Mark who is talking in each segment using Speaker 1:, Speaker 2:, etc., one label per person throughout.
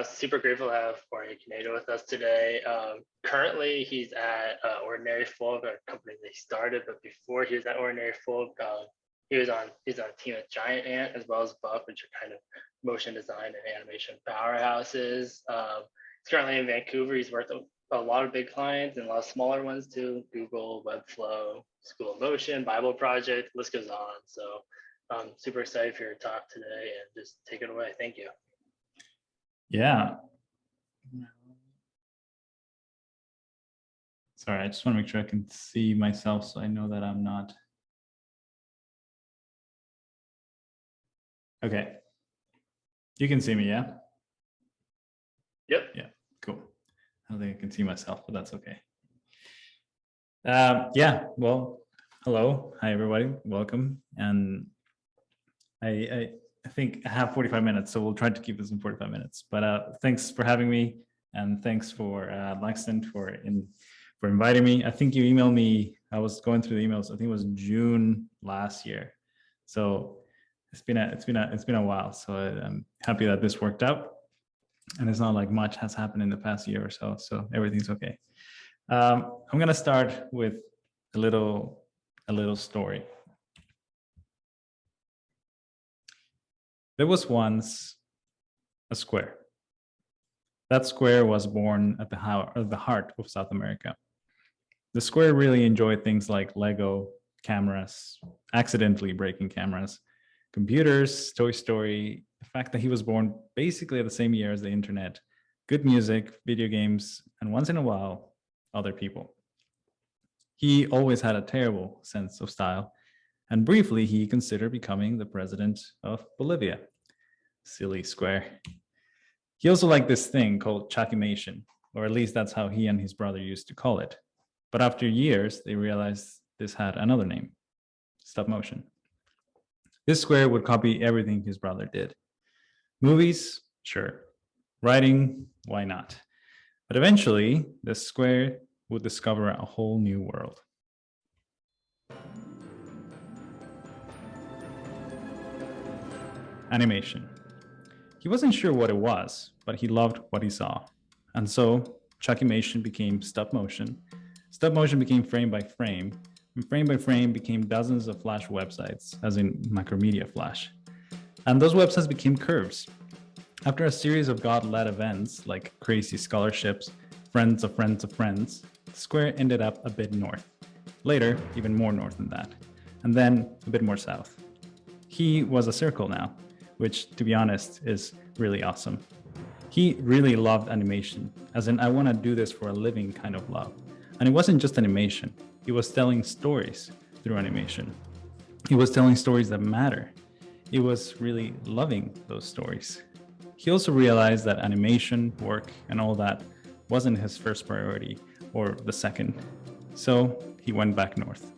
Speaker 1: Super grateful to have Jorge Canedo with us today. Currently, he's at Ordinary Folk, a company that he started, but before he was at Ordinary Folk, he's on a team at Giant Ant as well as Buff, which are kind of motion design and animation powerhouses. He's currently in Vancouver. He's worked with a lot of big clients and a lot of smaller ones too: Google, Webflow, School of Motion, Bible Project. List goes on. So, super excited for your talk today, and just take it away. Thank you.
Speaker 2: Yeah. Sorry, I just want to make sure I can see myself so I know that I'm not. Okay. You can see me, yeah?
Speaker 1: Yep.
Speaker 2: Yeah, cool. I don't think I can see myself, but that's okay. Yeah, well, hello. Hi, everybody. Welcome. And I think I have 45 minutes, so we'll try to keep this in 45 minutes. But thanks for having me, and thanks for Langston for inviting me. I think you emailed me. I was going through the emails. I think it was June last year. So it's been a while. So I'm happy that this worked out, and it's not like much has happened in the past year or so. So everything's okay. I'm gonna start with a little story. There was once a square. That square was born at the heart of South America. The square really enjoyed things like Lego, cameras, accidentally breaking cameras, computers, Toy Story, the fact that he was born basically at the same year as the internet, good music, video games, and once in a while, other people. He always had a terrible sense of style, and briefly he considered becoming the president of Bolivia. Silly square. He also liked this thing called chakimation, or at least that's how he and his brother used to call it. But after years, they realized this had another name: stop motion. This square would copy everything his brother did. Movies, sure. Writing, why not? But eventually, the square would discover a whole new world. Animation. He wasn't sure what it was, but he loved what he saw. And so, chakimation became stop motion. Stop motion became frame by frame, and frame by frame became dozens of Flash websites, as in Macromedia Flash. And those websites became curves. After a series of God-led events like crazy scholarships, friends of friends of friends, the square ended up a bit north. Later, even more north than that. And then a bit more south. He was a circle now, which, to be honest, is really awesome. He really loved animation, as in I want to do this for a living kind of love. And it wasn't just animation. He was telling stories through animation. He was telling stories that matter. He was really loving those stories. He also realized that animation, work, and all that wasn't his first priority or the second. So he went back north.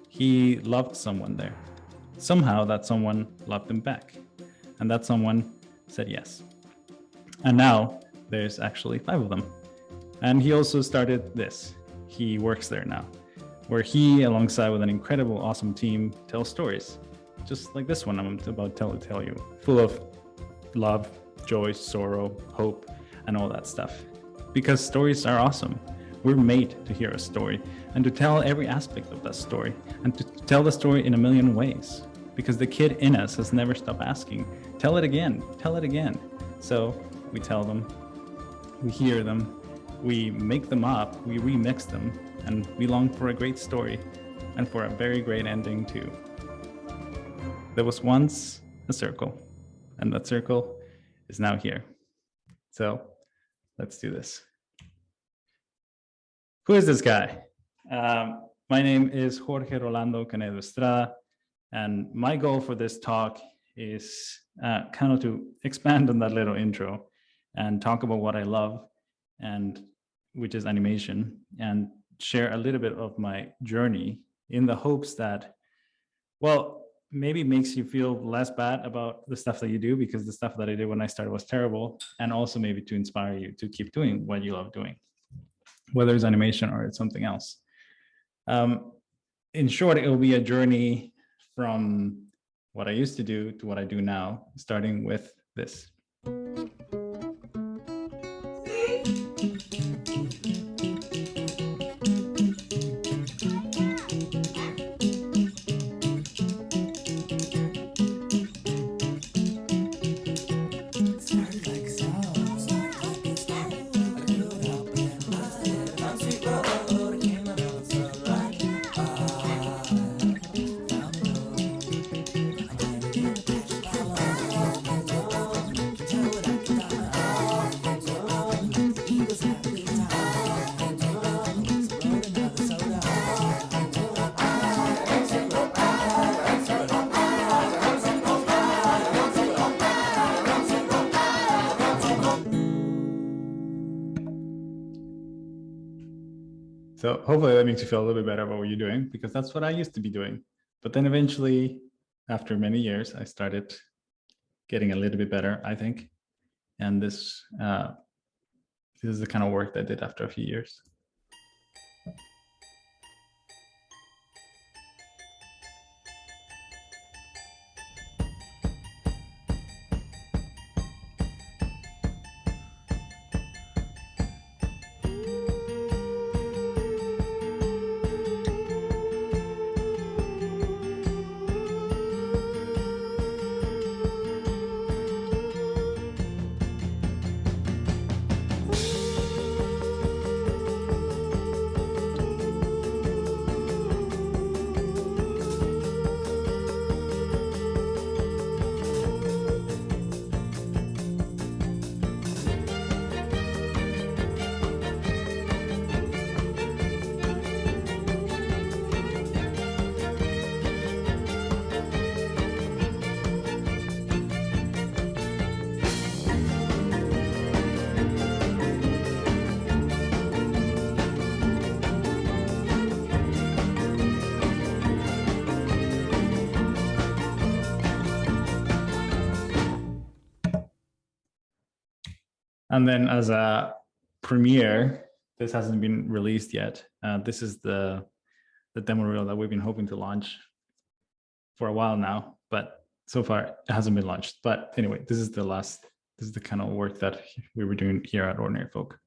Speaker 2: He loved someone there. Somehow that someone loved him back. And that someone said yes. And now there's actually 5 of them. And he also started this. He works there now, where he, alongside with an incredible, awesome team, tells stories. Just like this one I'm about to tell you, full of love, joy, sorrow, hope, and all that stuff. Because stories are awesome. We're made to hear a story and to tell every aspect of that story and to tell the story in a million ways. Because the kid in us has never stopped asking, tell it again, tell it again. So we tell them, we hear them, we make them up, we remix them, and we long for a great story and for a very great ending too. There was once a circle, and that circle is now here. So let's do this. Who is this guy? My name is Jorge Rolando Canedo Estrada, and my goal for this talk is kind of to expand on that little intro and talk about what I love, and which is animation, and share a little bit of my journey in the hopes that, well, maybe makes you feel less bad about the stuff that you do, because the stuff that I did when I started was terrible, and also maybe to inspire you to keep doing what you love doing, whether it's animation or it's something else. In short, it will be a journey from what I used to do to what I do now, starting with this. So hopefully that makes you feel a little bit better about what you're doing, because that's what I used to be doing. But then eventually, after many years, I started getting a little bit better, I think. And this is the kind of work that I did after a few years. And then as a premiere, this hasn't been released yet. This is the demo reel that we've been hoping to launch for a while now, but so far it hasn't been launched. But anyway, this is the kind of work that we were doing here at Ordinary Folk.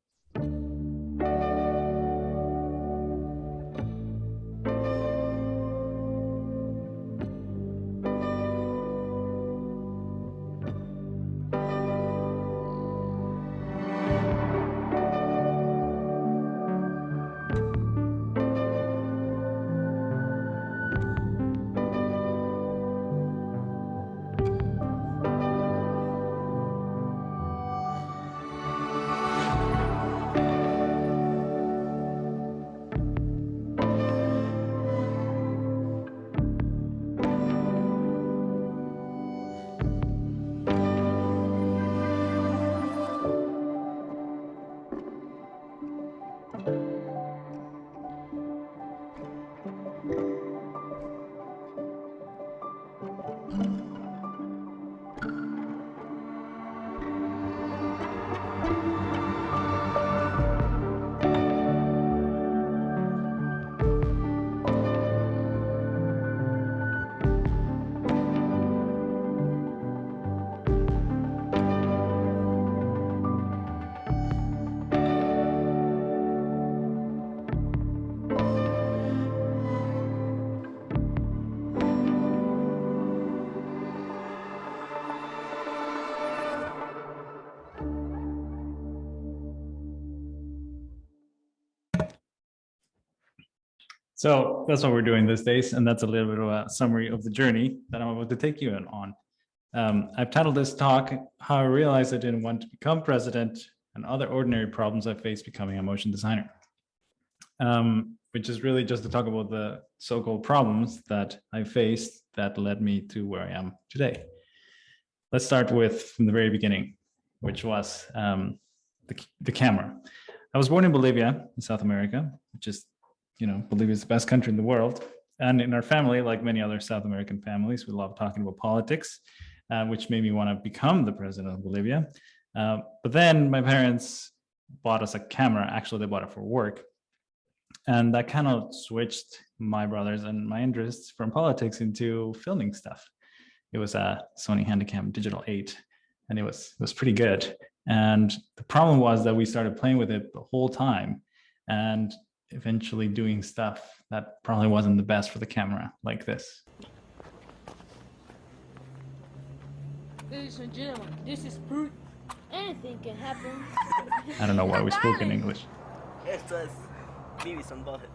Speaker 2: So that's what we're doing these days. And that's a little bit of a summary of the journey that I'm about to take you on. I've titled this talk, How I Realized I Didn't Want to Become President and Other Ordinary Problems I Faced Becoming a Motion Designer, which is really just to talk about the so-called problems that I faced that led me to where I am today. Let's start with from the very beginning, which was the camera. I was born in Bolivia, in South America, which is, Bolivia is the best country in the world. And in our family, like many other South American families, we love talking about politics, which made me want to become the president of Bolivia. But then my parents bought us a camera. Actually, they bought it for work. And that kind of switched my brothers and my interests from politics into filming stuff. It was a Sony Handycam Digital 8, and it was pretty good. And the problem was that we started playing with it the whole time and eventually doing stuff that probably wasn't the best for the camera, like this.
Speaker 3: Ladies and gentlemen, this is Brute. Anything can happen.
Speaker 2: I don't know why we spoke in English.
Speaker 4: Esto es Beavis and Butthead.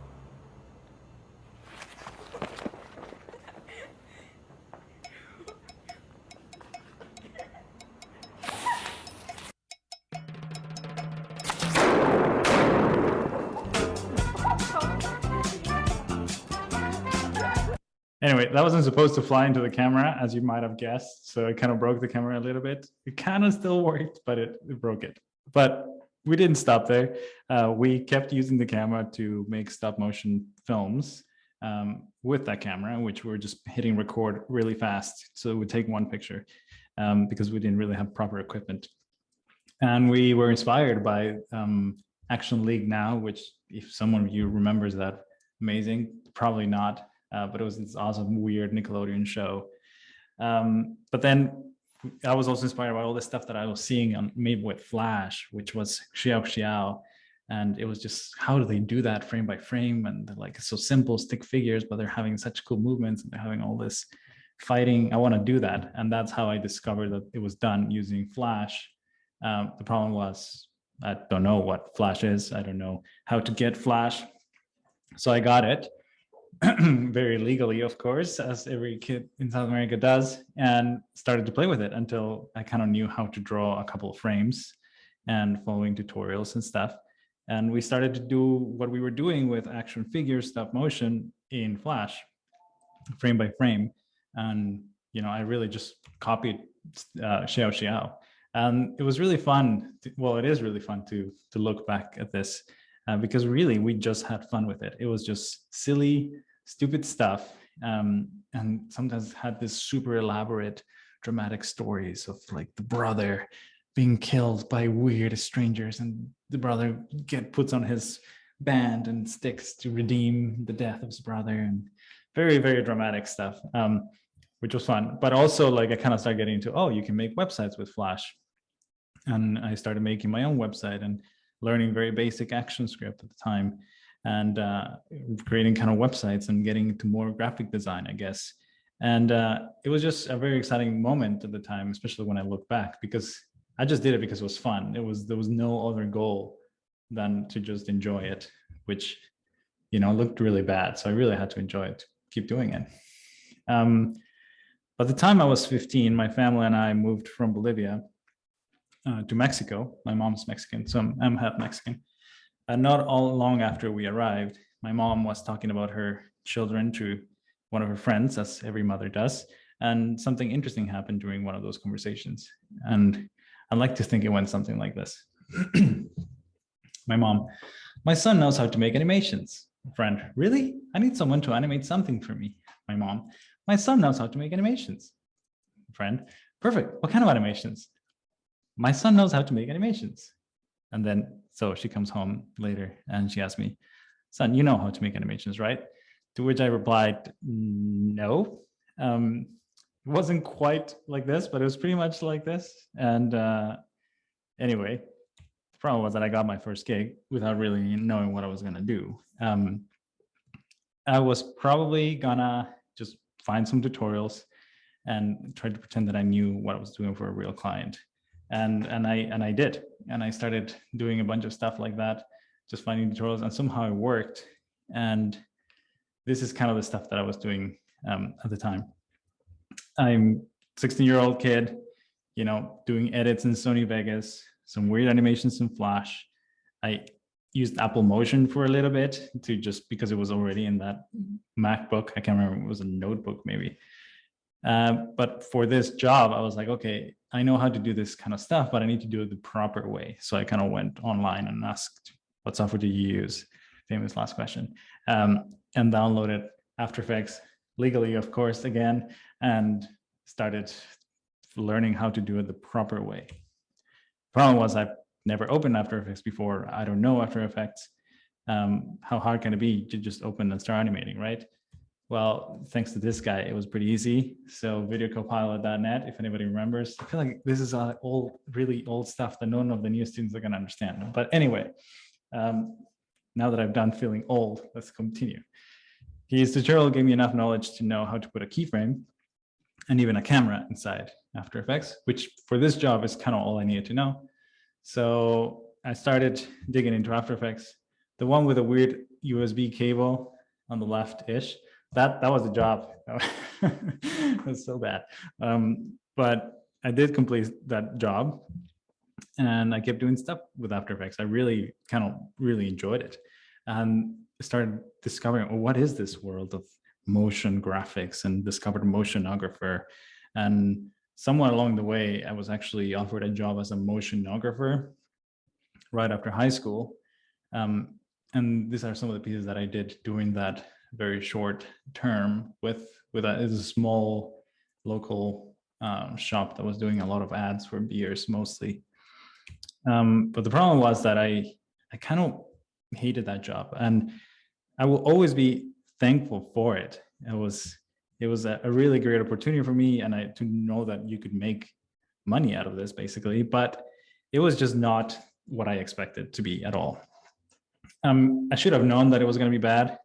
Speaker 2: Anyway, that wasn't supposed to fly into the camera, as you might have guessed. So it kind of broke the camera a little bit. It kind of still worked, but it broke it. But we didn't stop there. We kept using the camera to make stop motion films with that camera, which we're just hitting record really fast. So it would take one picture because we didn't really have proper equipment. And we were inspired by Action League Now, which if someone of you remembers that, amazing, probably not, but it was this awesome, weird Nickelodeon show. But then I was also inspired by all the stuff that I was seeing on maybe with Flash, which was Xiao Xiao. And it was just, how do they do that frame by frame? And they're like, it's so simple, stick figures, but they're having such cool movements and they're having all this fighting. I want to do that. And that's how I discovered that it was done using Flash. The problem was, I don't know what Flash is. I don't know how to get Flash. So I got it. Very legally, of course, as every kid in South America does, and started to play with it until I kind of knew how to draw a couple of frames and following tutorials and stuff. And we started to do what we were doing with action figures, stop motion in Flash, frame by frame. And, I really just copied Xiao Xiao. And it was really fun. It is really fun to look back at this because really we just had fun with it. It was just silly, stupid stuff, and sometimes had this super elaborate dramatic stories of like the brother being killed by weird strangers, and the brother puts on his band and sticks to redeem the death of his brother, and very, very dramatic stuff, which was fun. But also, like, I kind of started getting into, you can make websites with Flash, and I started making my own website and learning very basic ActionScript at the time, and creating kind of websites and getting into more graphic design, I guess. And it was just a very exciting moment at the time, especially when I look back, because I just did it because it was fun. There was no other goal than to just enjoy it, which, looked really bad. So I really had to enjoy it, keep doing it. By the time I was 15, my family and I moved from Bolivia to Mexico. My mom's Mexican, so I'm half Mexican. Not all long after we arrived, my mom was talking about her children to one of her friends, as every mother does. And something interesting happened during one of those conversations. And I like to think it went something like this. My mom, my son knows how to make animations. Friend, really? I need someone to animate something for me. My mom, my son knows how to make animations. Friend, perfect. What kind of animations? My son knows how to make animations. And then, so she comes home later and she asked me, son, you know how to make animations, right? To which I replied, no. It wasn't quite like this, but it was pretty much like this. And anyway, the problem was that I got my first gig without really knowing what I was going to do. I was probably gonna just find some tutorials and try to pretend that I knew what I was doing for a real client. And I did. And I started doing a bunch of stuff like that, just finding tutorials, and somehow it worked. And this is kind of the stuff that I was doing at the time. I'm 16-year-old kid, doing edits in Sony Vegas, some weird animations in Flash. I used Apple Motion for a little bit to just because it was already in that MacBook. I can't remember, it was a notebook maybe. But for this job, I was like, okay, I know how to do this kind of stuff, but I need to do it the proper way. So I kind of went online and asked, what software do you use? Famous last question. And downloaded After Effects legally, of course, again, and started learning how to do it the proper way. Problem was I've never opened After Effects before. I don't know After Effects. How hard can it be to just open and start animating, right? Well, thanks to this guy, it was pretty easy. So videocopilot.net, if anybody remembers. I feel like this is really old stuff that none of the new students are going to understand. But anyway, now that I'm done feeling old, let's continue. His tutorial gave me enough knowledge to know how to put a keyframe and even a camera inside After Effects, which for this job is kind of all I needed to know. So I started digging into After Effects. The one with a weird USB cable on the left-ish, that was the job. It was so bad. But I did complete that job, and I kept doing stuff with After Effects. I really enjoyed it, and started discovering, well, what is this world of motion graphics, and discovered motionographer. And somewhere along the way, I was actually offered a job as a motionographer, right after high school. And these are some of the pieces that I did during that very short term with a small local shop that was doing a lot of ads for beers mostly. But the problem was that I kind of hated that job, and I will always be thankful for it. It was a really great opportunity for me, and to know that you could make money out of this basically, but it was just not what I expected to be at all. I should have known that it was going to be bad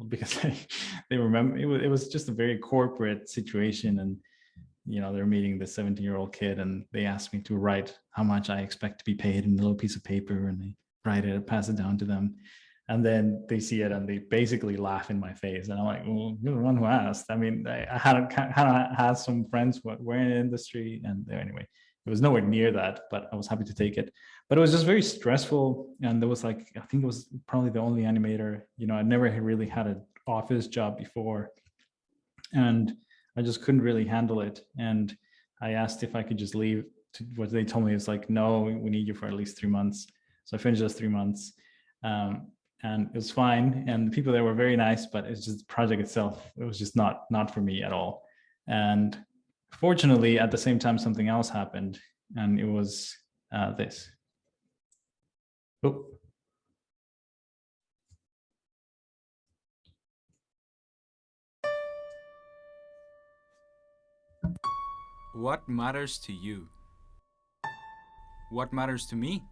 Speaker 2: because they remember it was just a very corporate situation, and they're meeting the 17-year-old kid, and they asked me to write how much I expect to be paid in a little piece of paper, and they write it and pass it down to them. And then they see it and they basically laugh in my face. And I'm like, well, you're the one who asked. I mean, I had some friends who were in the industry, and anyway, it was nowhere near that, but I was happy to take it. But it was just very stressful. And there was I think it was probably the only animator, I never really had an office job before. And I just couldn't really handle it. And I asked if I could just leave. What they told me is no, we need you for at least 3 months. So I finished those 3 months. And it was fine, and the people there were very nice, but it's just the project itself, it was just not for me at all. And fortunately, at the same time, something else happened, and it was this. Oh.
Speaker 5: What matters to you? What matters to me?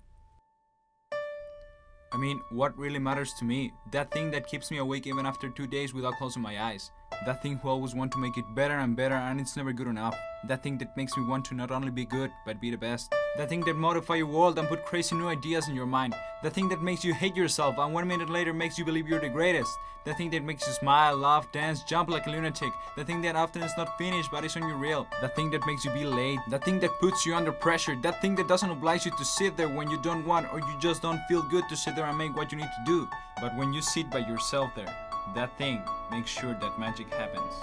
Speaker 5: I mean, what really matters to me? That thing that keeps me awake even after 2 days without closing my eyes. That thing who always want to make it better and better, and it's never good enough. That thing that makes me want to not only be good, but be the best. That thing that modify your world and put crazy new ideas in your mind. That thing that makes you hate yourself and 1 minute later makes you believe you're the greatest. That thing that makes you smile, laugh, dance, jump like a lunatic. That thing that often is not finished but is on your reel. That thing that makes you be late. That thing that puts you under pressure. That thing that doesn't oblige you to sit there when you don't want, or you just don't feel good to sit there and make what you need to do. But when you sit by yourself there, that thing makes sure that magic happens.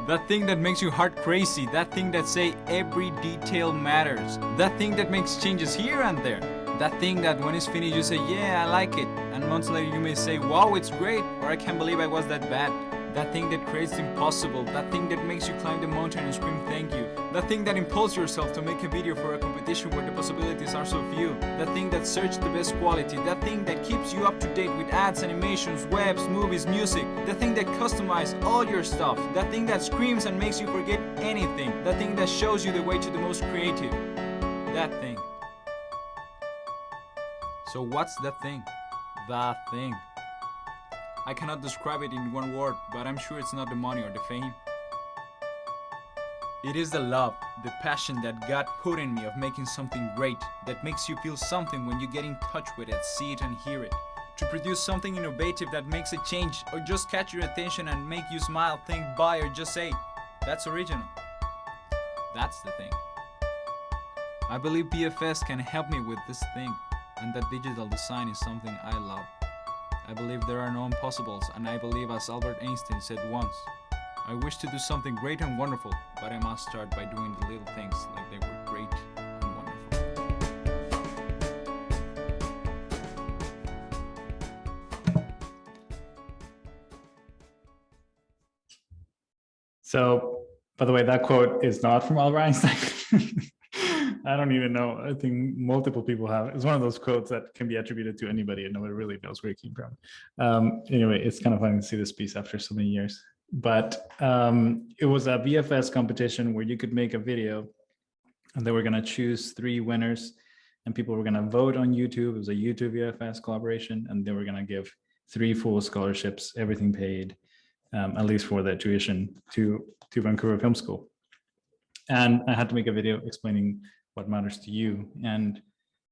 Speaker 5: That thing that makes you heart crazy. That thing that say every detail matters. That thing that makes changes here and there. That thing that when it's finished you say, yeah, I like it. And months later you may say, wow, it's great. Or I can't believe I was that bad. That thing that creates the impossible. That thing that makes you climb the mountain and scream thank you. That thing that impulses yourself to make a video for a competition where the possibilities are so few. That thing that searches the best quality. That thing that keeps you up to date with ads, animations, webs, movies, music. That thing that customizes all your stuff. That thing that screams and makes you forget anything. That thing that shows you the way to the most creative. That thing. So what's that thing? That thing. I cannot describe it in one word, but I'm sure it's not the money or the fame. It is the love, the passion that God put in me of making something great, that makes you feel something when you get in touch with it, see it and hear it. To produce something innovative that makes a change, or just catch your attention and make you smile, think, buy, or just say, that's original. That's the thing. I believe BFS can help me with this thing, and that digital design is something I love. I believe there are no impossibles, and I believe, as Albert Einstein said once, I wish to do something great and wonderful, but I must start by doing the little things like they were great and wonderful.
Speaker 2: So, by the way, that quote is not from Albert Einstein. I don't even know. I think multiple people have. It's one of those quotes that can be attributed to anybody and nobody really knows where it came from. Anyway, it's kind of funny to see this piece after so many years. But it was a VFS competition where you could make a video, and they were going to choose 3 winners, and people were going to vote on YouTube. It was a YouTube VFS collaboration, and they were going to give 3 full scholarships, everything paid, at least for their tuition, to Vancouver Film School. And I had to make a video explaining what matters to you. And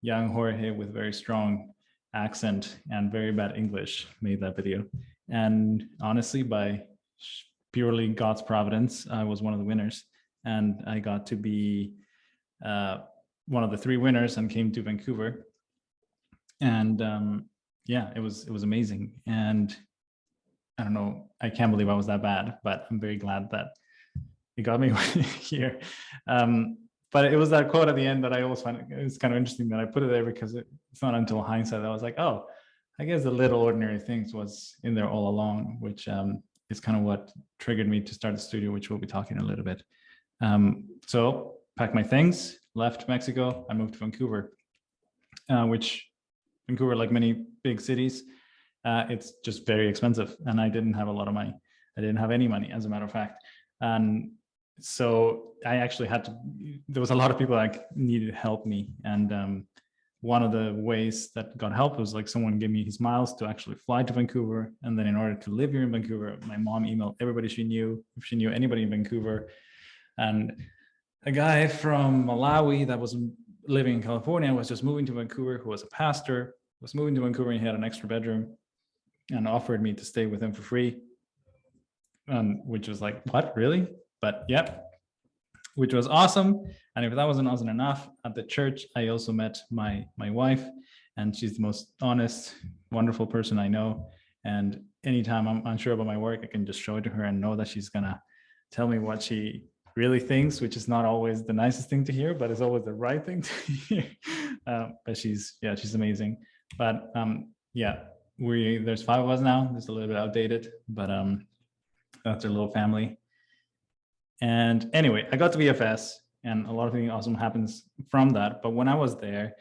Speaker 2: young Jorge, with very strong accent and very bad English, made that video. And honestly, by purely God's providence, I was one of the winners, and I got to be one of the 3 winners and came to Vancouver. And yeah, it was amazing. And I don't know, I can't believe I was that bad, but I'm very glad that it got me here. but it was that quote at the end that I always find it was kind of interesting that I put it there because it's not until hindsight that I was like, oh, I guess the little ordinary things was in there all along, which is kind of what triggered me to start the studio, which we'll be talking a little bit. So packed my things, left Mexico, I moved to Vancouver, which Vancouver, like many big cities, it's just very expensive. And I didn't have a lot of money. I didn't have any money, as a matter of fact. And so I actually had to, there was a lot of people that needed to help me. And one of the ways that got help was like someone gave me his miles to actually fly to Vancouver. And then in order to live here in Vancouver, my mom emailed everybody she knew, if she knew anybody in Vancouver. And a guy from Malawi that was living in California was just moving to Vancouver, who was a pastor, was moving to Vancouver, and he had an extra bedroom and offered me to stay with him for free. Which was like, what, really? But yeah, which was awesome. And if that wasn't enough, at the church, I also met my wife, and she's the most honest, wonderful person I know. And anytime I'm unsure about my work, I can just show it to her and know that she's gonna tell me what she really thinks, which is not always the nicest thing to hear, but it's always the right thing to hear. But she's amazing. But yeah, there's 5 of us now. It's a little bit outdated, but that's our little family. And anyway, I got to VFS, and a lot of things awesome happens from that. But when I was there,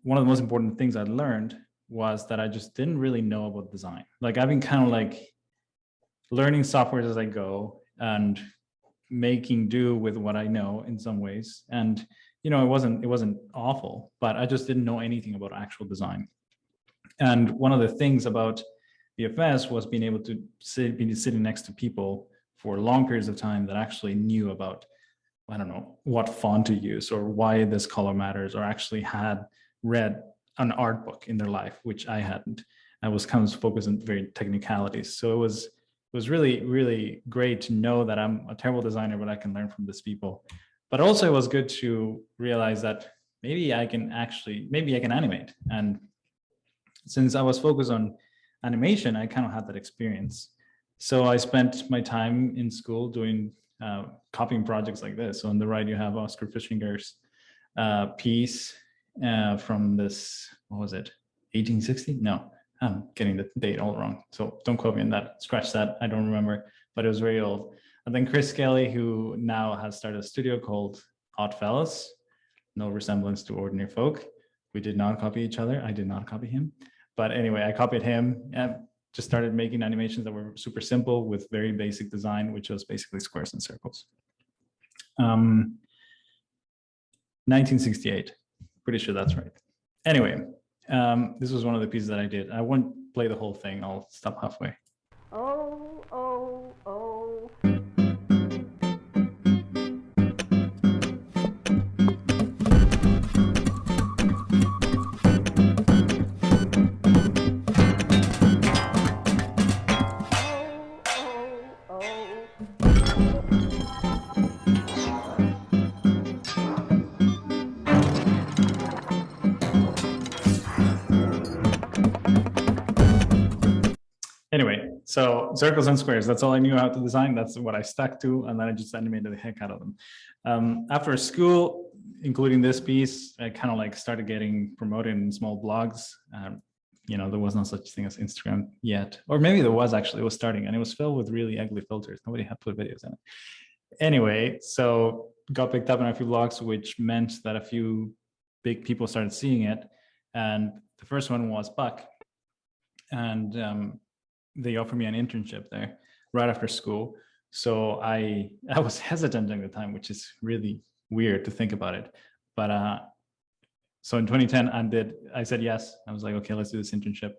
Speaker 2: one of the most important things I learned was that I just didn't really know about design. Like I've been kind of like learning software as I go and making do with what I know in some ways. And you know, it wasn't awful, but I just didn't know anything about actual design. And one of the things about VFS was being able to be sitting next to people for long periods of time that actually knew about, I don't know, what font to use or why this color matters, or actually had read an art book in their life, which I hadn't. I was kind of focused on very technicalities. So it was really, really great to know that I'm a terrible designer, but I can learn from these people. But also it was good to realize that maybe I can animate. And since I was focused on animation, I kind of had that experience. So I spent my time in school doing copying projects like this. So on the right, you have Oscar Fischinger's piece from this, what was it, 1860? No, I'm getting the date all wrong. So don't quote me on that, scratch that, I don't remember, but it was very old. And then Chris Kelly, who now has started a studio called Oddfellows, no resemblance to Ordinary Folk. We did not copy each other. I did not copy him. But anyway, I copied him and just started making animations that were super simple with very basic design, which was basically squares and circles. 1968, pretty sure that's right. Anyway, this was one of the pieces that I did. I won't play the whole thing. I'll stop halfway.
Speaker 3: Oh, oh, oh.
Speaker 2: Anyway, so circles and squares, that's all I knew how to design. That's what I stuck to. And then I just animated the heck out of them. After school, including this piece, I kind of like started getting promoted in small blogs. You know, there was no such thing as Instagram yet, or maybe there was actually, it was starting, and it was filled with really ugly filters. Nobody had put videos in it. Anyway, so got picked up in a few blogs, which meant that a few big people started seeing it. And the first one was Buck. And they offered me an internship there right after school. So I was hesitant at the time, which is really weird to think about it. But so in 2010, I said yes. I was like, okay, let's do this internship.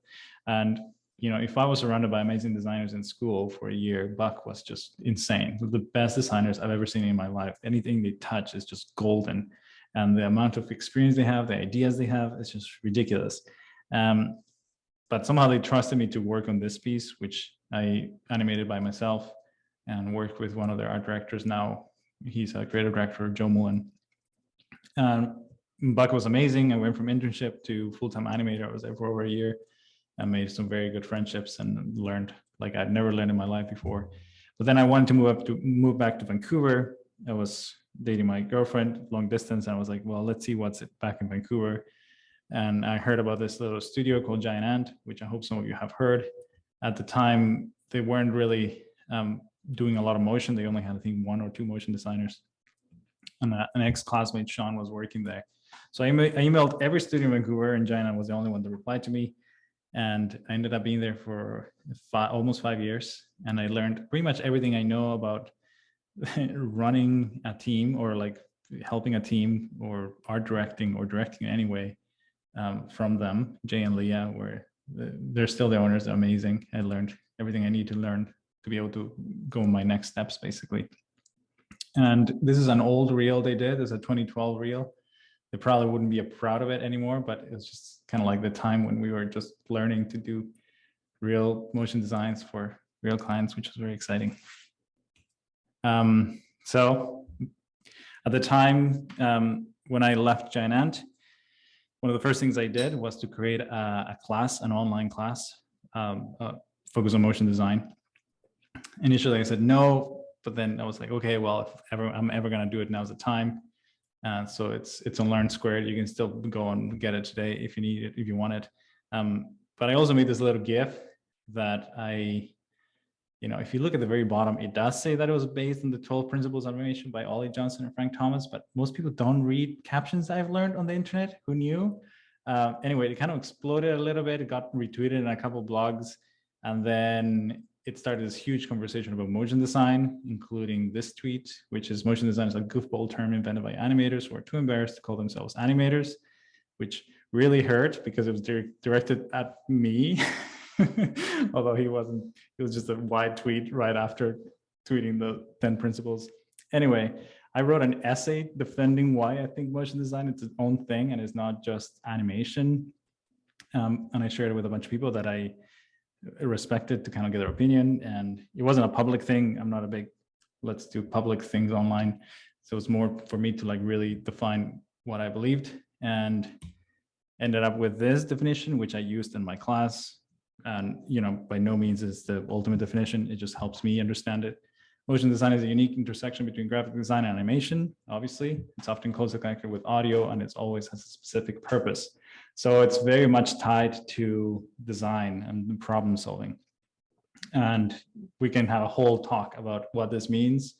Speaker 2: And you know, if I was surrounded by amazing designers in school for a year, Buck was just insane. The best designers I've ever seen in my life. Anything they touch is just golden. And the amount of experience they have, the ideas they have, it's just ridiculous. But somehow they trusted me to work on this piece, which I animated by myself and worked with one of their art directors now. He's a creative director, Joe Mullen. Buck was amazing. I went from internship to full-time animator. I was there for over a year. I made some very good friendships and learned like I'd never learned in my life before. But then I wanted to move back to Vancouver. I was dating my girlfriend long distance, and I was like, well, let's see what's it back in Vancouver. And I heard about this little studio called Giant Ant, which I hope some of you have heard. At the time, they weren't really doing a lot of motion. They only had, I think, 1 or 2 motion designers. And an ex-classmate, Sean, was working there. So I emailed every studio in Vancouver, and Giant Ant was the only one that replied to me. And I ended up being there for almost 5 years. And I learned pretty much everything I know about running a team, or like helping a team, or art directing, or directing in any way, from them. Jay and Leah, where they're still the owners. They're amazing. I learned everything I need to learn to be able to go my next steps, basically. And this is an old reel they did. It's a 2012 reel. They probably wouldn't be proud of it anymore, but it's just kind of like the time when we were just learning to do real motion designs for real clients, which was very exciting. So at the time, when I left Giant Ant, one of the first things I did was to create a class, an online class, focused on motion design. Initially, I said no, but then I was like, okay, well, if I'm ever going to do it, now's the time. So it's on Learn Squared. You can still go and get it today if you need it, if you want it. But I also made this little GIF that if you look at the very bottom, it does say that it was based on the 12 Principles of Animation by Ollie Johnson and Frank Thomas, but most people don't read captions I've learned on the internet. Who knew? Anyway, it kind of exploded a little bit. It got retweeted in a couple of blogs, and then it started this huge conversation about motion design, including this tweet, which is motion design is a goofball term invented by animators who are too embarrassed to call themselves animators, which really hurt because it was directed at me. Although he wasn't, it was just a wide tweet right after tweeting the 10 principles. Anyway, I wrote an essay defending why I think motion design is its own thing and it's not just animation. And I shared it with a bunch of people that I respected to kind of get their opinion. And it wasn't a public thing. I'm not a big, let's do public things online. So it was more for me to like really define what I believed, and ended up with this definition, which I used in my class. And, by no means is the ultimate definition. It just helps me understand it. Motion design is a unique intersection between graphic design and animation. Obviously, it's often closely connected with audio, and it always has a specific purpose. So it's very much tied to design and problem solving. And we can have a whole talk about what this means.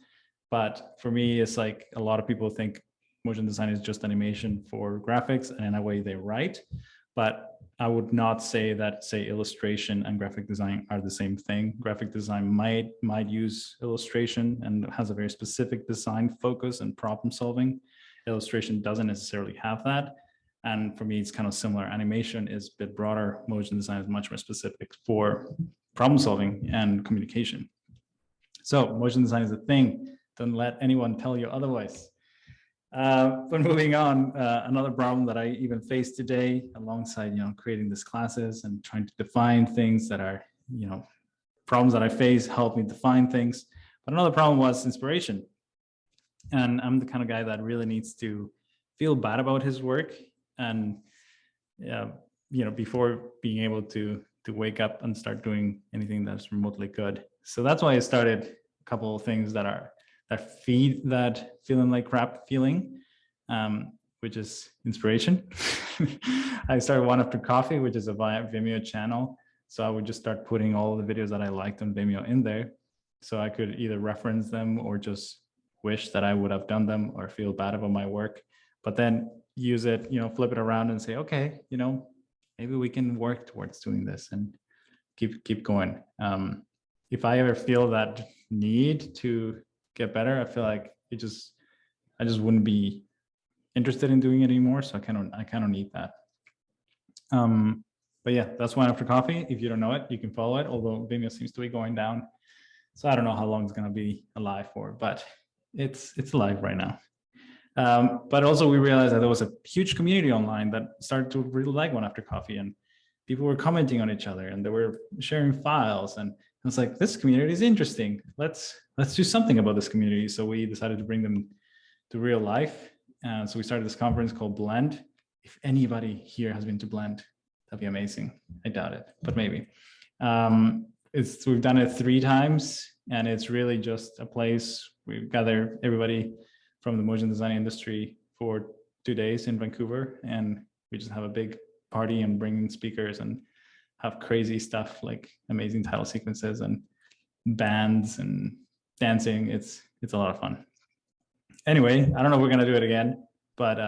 Speaker 2: But for me, it's like a lot of people think motion design is just animation for graphics, and in a way they're right. But I would not say that, say, illustration and graphic design are the same thing. Graphic design might use illustration and has a very specific design focus and problem solving. Illustration doesn't necessarily have that. And for me, it's kind of similar. Animation is a bit broader. Motion design is much more specific for problem solving and communication. So motion design is a thing. Don't let anyone tell you otherwise. But moving on, another problem that I even face today, alongside creating these classes and trying to define things that are problems that I face, help me define things. But another problem was inspiration, and I'm the kind of guy that really needs to feel bad about his work, and before being able to wake up and start doing anything that's remotely good. So that's why I started a couple of things that feed that feeling like crap feeling, which is inspiration. I started One After Coffee, which is a Vimeo channel. So I would just start putting all the videos that I liked on Vimeo in there, so I could either reference them or just wish that I would have done them or feel bad about my work, but then use it, flip it around and say, okay, maybe we can work towards doing this and keep going. If I ever feel that need to get better, I feel like I just wouldn't be interested in doing it anymore. So I kind of need that. But yeah, that's One After Coffee. If you don't know it, you can follow it, although Vimeo seems to be going down. So I don't know how long it's going to be alive for, but it's alive right now. But also we realized that there was a huge community online that started to really like One After Coffee, and people were commenting on each other and they were sharing files, and I was like, this community is interesting. Let's do something about this community. So we decided to bring them to real life. So we started this conference called Blend. If anybody here has been to Blend, that'd be amazing. I doubt it, but maybe. We've done it 3 times, and it's really just a place we gather everybody from the motion design industry for 2 days in Vancouver, and we just have a big party and bring in speakers and have crazy stuff like amazing title sequences and bands and dancing. It's a lot of fun. Anyway, I don't know if we're gonna do it again, but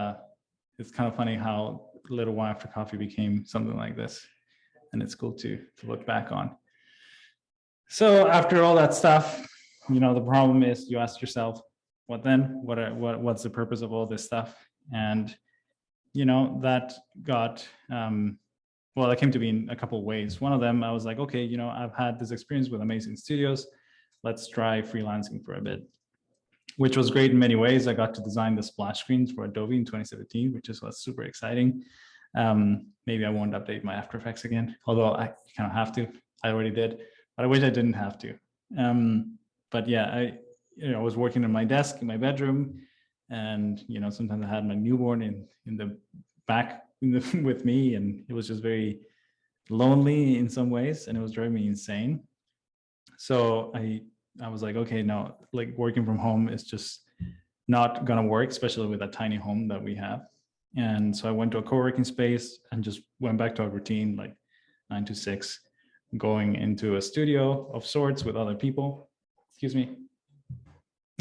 Speaker 2: it's kind of funny how Little Wine After Coffee became something like this, and it's cool to look back on. So after all that stuff, the problem is you ask yourself, what then? What's the purpose of all this stuff? And that got well, that came to be in a couple of ways. One of them, I was like, okay, I've had this experience with amazing studios. Let's try freelancing for a bit, which was great in many ways. I got to design the splash screens for Adobe in 2017, which was super exciting. Maybe I won't update my After Effects again, although I kind of have to. I already did, but I wish I didn't have to. But yeah, I was working on my desk in my bedroom, and sometimes I had my newborn in the back with me, and it was just very lonely in some ways, and it was driving me insane. So I was like, okay, no, like working from home is just not gonna work, especially with a tiny home that we have. And so I went to a co-working space and just went back to our routine, like 9 to 6, going into a studio of sorts with other people. Excuse me.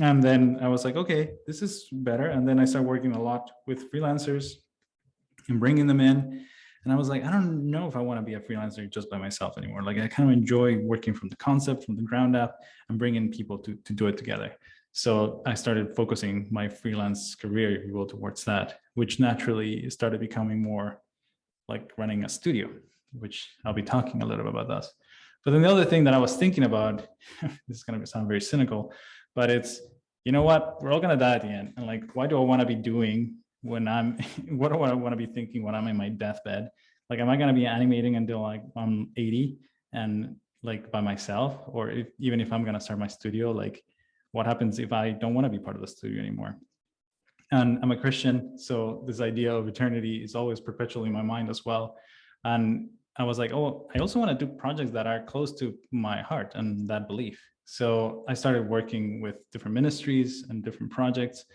Speaker 2: And then I was like, okay, this is better. And then I started working a lot with freelancers and bringing them in. And I was like, I don't know if I want to be a freelancer just by myself anymore. Like I kind of enjoy working from the concept, from the ground up, and bringing people to do it together. So I started focusing my freelance career, if you will, towards that, which naturally started becoming more like running a studio, which I'll be talking a little bit about that. But then the other thing that I was thinking about, this is going to sound very cynical, but it's, you know what, we're all going to die at the end. And like, why do I want to be doing when I'm, what do I want to be thinking when I'm in my deathbed? Like, am I going to be animating until like I'm 80 and like by myself? Or even if I'm going to start my studio, like what happens if I don't want to be part of the studio anymore? And I'm a Christian, so this idea of eternity is always perpetually in my mind as well. And I was like, oh, I also want to do projects that are close to my heart and that belief. So I started working with different ministries and different projects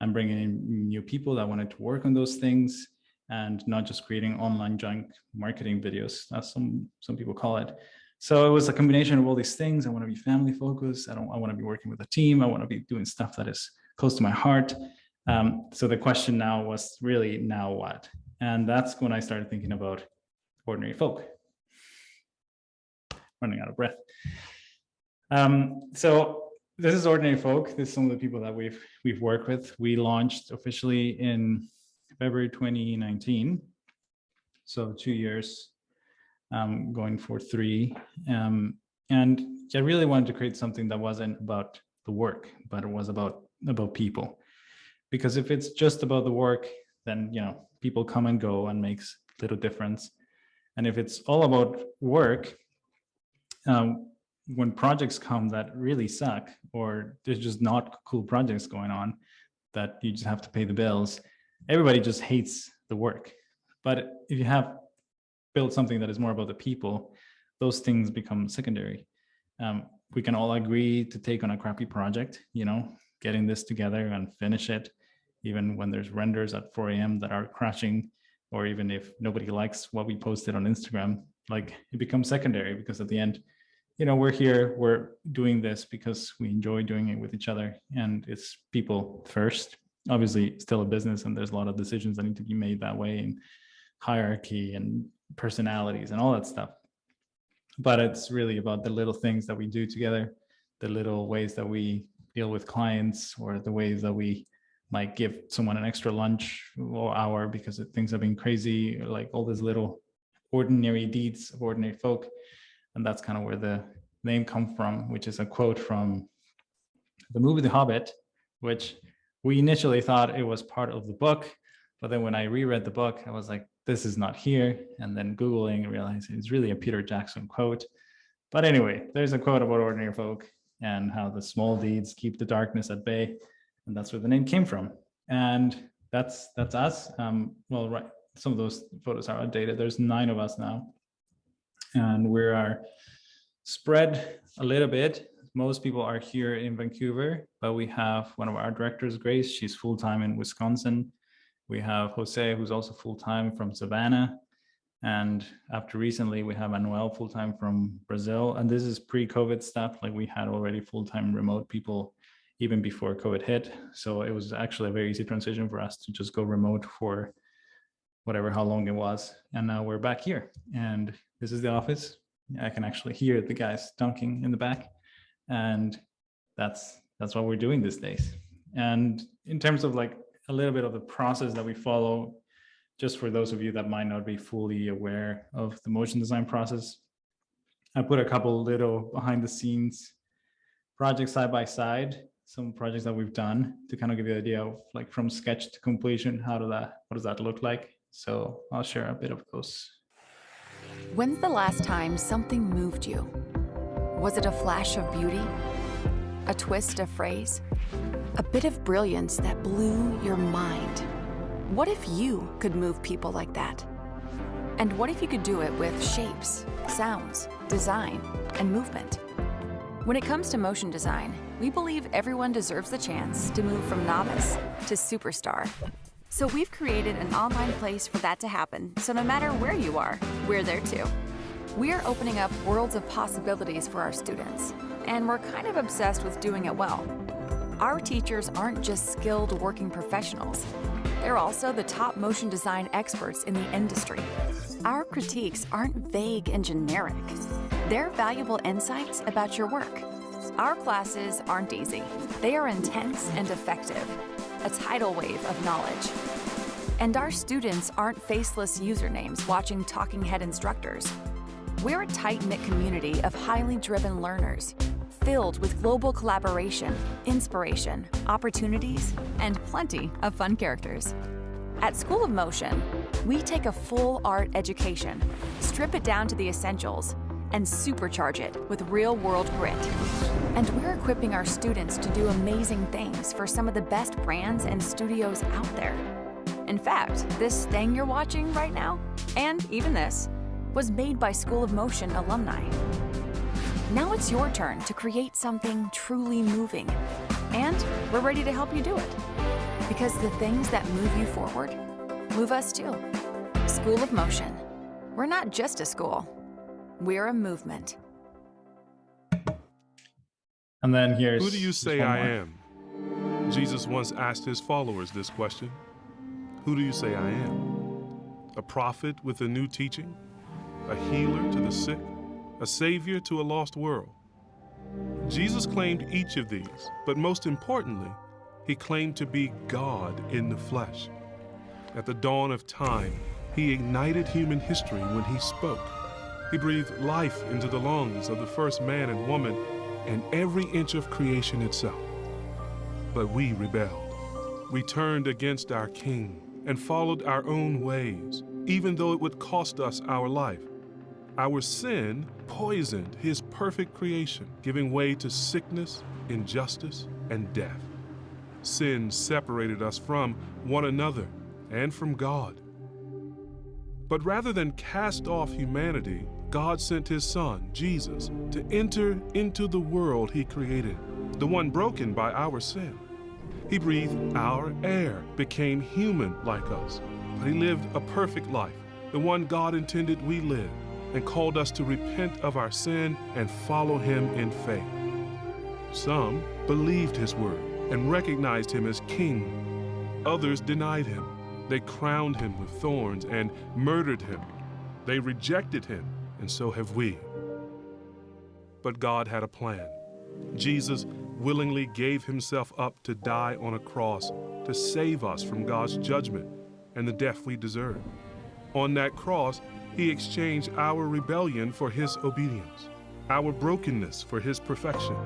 Speaker 2: and bringing in new people that wanted to work on those things, and not just creating online junk marketing videos, as some people call it. So it was a combination of all these things. I want to be family focused. I want to be working with a team. I want to be doing stuff that is close to my heart. So the question now was really, now what? And that's when I started thinking about Ordinary Folk. Running out of breath. So this is Ordinary Folk. This is some of the people that we've worked with. We launched officially in February 2019. So 2 years, going for 3. And I really wanted to create something that wasn't about the work, but it was about people. Because if it's just about the work, then people come and go and makes little difference. And if it's all about work, when projects come that really suck, or there's just not cool projects going on that you just have to pay the bills, everybody just hates the work. But if you have built something that is more about the people, those things become secondary. We can all agree to take on a crappy project, getting this together and finish it, even when there's renders at 4 a.m. that are crashing, or even if nobody likes what we posted on Instagram, like it becomes secondary, because at the end, we're here, we're doing this because we enjoy doing it with each other, and it's people first. Obviously, still a business, and there's a lot of decisions that need to be made that way, and hierarchy and personalities and all that stuff. But it's really about the little things that we do together, the little ways that we deal with clients, or the ways that we might give someone an extra lunch or hour because things have been crazy, like all these little ordinary deeds of ordinary folk. And that's kind of where the name comes from, which is a quote from the movie The Hobbit, which we initially thought it was part of the book. But then when I reread the book, I was like, this is not here. And then Googling, realized it's really a Peter Jackson quote. But anyway, there's a quote about ordinary folk and how the small deeds keep the darkness at bay. And that's where the name came from. And that's us. Well, right, some of those photos are outdated. There's 9 of us now. And we are spread a little bit most people are here in Vancouver, but we have one of our directors, Grace. She's full-time in Wisconsin. We have Jose, who's also full-time from Savannah. And after recently, we have Manuel full-time from Brazil. And this is pre-COVID stuff. Like we had already full-time remote people even before COVID hit. So it was actually a very easy transition for us to just go remote for whatever, how long it was. And now we're back here. And this is the office. I can actually hear the guys dunking in the back. And that's what we're doing these days. And in terms of like a little bit of the process that we follow, just for those of you that might not be fully aware of the motion design process, I put a couple little behind the scenes projects side by side, some projects that we've done to kind of give you an idea of like from sketch to completion, what does that look like? So I'll share a bit of those.
Speaker 6: When's the last time something moved you? Was it a flash of beauty? A twist of phrase? A bit of brilliance that blew your mind? What if you could move people like that? And what if you could do it with shapes, sounds, design, and movement? When it comes to motion design, we believe everyone deserves the chance to move from novice to superstar. So we've created an online place for that to happen, so no matter where you are, we're there too. We're opening up worlds of possibilities for our students, and we're kind of obsessed with doing it well. Our teachers aren't just skilled working professionals. They're also the top motion design experts in the industry. Our critiques aren't vague and generic. They're valuable insights about your work. Our classes aren't easy. They are intense and effective, a tidal wave of knowledge. And our students aren't faceless usernames watching talking head instructors. We're a tight-knit community of highly driven learners, filled with global collaboration, inspiration, opportunities, and plenty of fun characters. At School of Motion, we take a full art education, strip it down to the essentials, and supercharge it with real-world grit. And we're equipping our students to do amazing things for some of the best brands and studios out there. In fact, this thing you're watching right now, and even this, was made by School of Motion alumni. Now it's your turn to create something truly moving. And we're ready to help you do it. Because the things that move you forward move us too. School of Motion. We're not just a school. We're a movement.
Speaker 2: And then here's...
Speaker 7: Who do you say I am? Jesus once asked his followers this question. Who do you say I am? A prophet with a new teaching? A healer to the sick? A savior to a lost world? Jesus claimed each of these, but most importantly, he claimed to be God in the flesh. At the dawn of time, he ignited human history when he spoke. He breathed life into the lungs of the first man and woman and every inch of creation itself. But we rebelled. We turned against our King and followed our own ways, even though it would cost us our life. Our sin poisoned his perfect creation, giving way to sickness, injustice, and death. Sin separated us from one another and from God. But rather than cast off humanity, God sent his Son, Jesus, to enter into the world he created, the one broken by our sin. He breathed our air, became human like us, but he lived a perfect life, the one God intended we live, and called us to repent of our sin and follow him in faith. Some believed his word and recognized him as king. Others denied him. They crowned him with thorns and murdered him. They rejected him, and so have we. But God had a plan. Jesus willingly gave himself up to die on a cross to save us from God's judgment and the death we deserve. On that cross, he exchanged our rebellion for his obedience, our brokenness for his perfection.